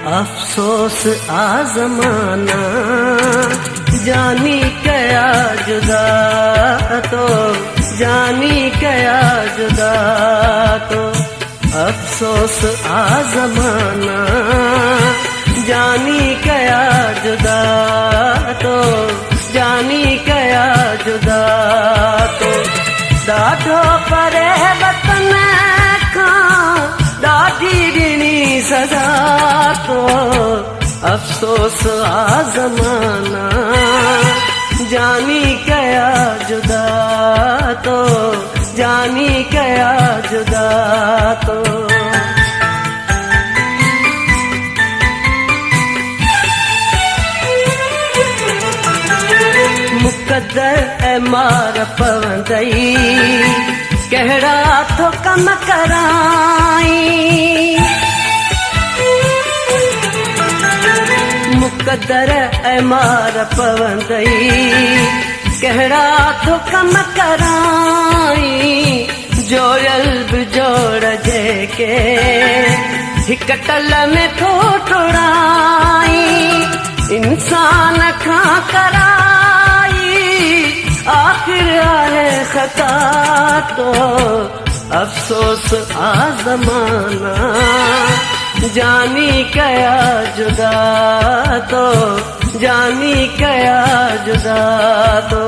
अफसोस आजमाना जानी कया जुदा तो जानी कया जुदा तो अफसोस आजमाना जानी कया जुदा तो जानी कया जुदा तो ॾाढो परे वतन खां ॾाढी ॾिनी सज़ा तो अफ़सोस आज़माना जानी कया जुदा तो जानी कया जुदा तो मुक़द्दर ऐं मार पवंदई कहिड़ा थो कम कराई मुक़द्दर ऐं मार पवंदई कहिड़ा थो कम कराई जोड़ियल बि जोड़ जेके हिक टल में थो टुड़ाई इंसान खां कराई आखिर आहे ख़ता तो अफ़सोस आज़माना जानी कया जुदा तो जानी कया जुदा तो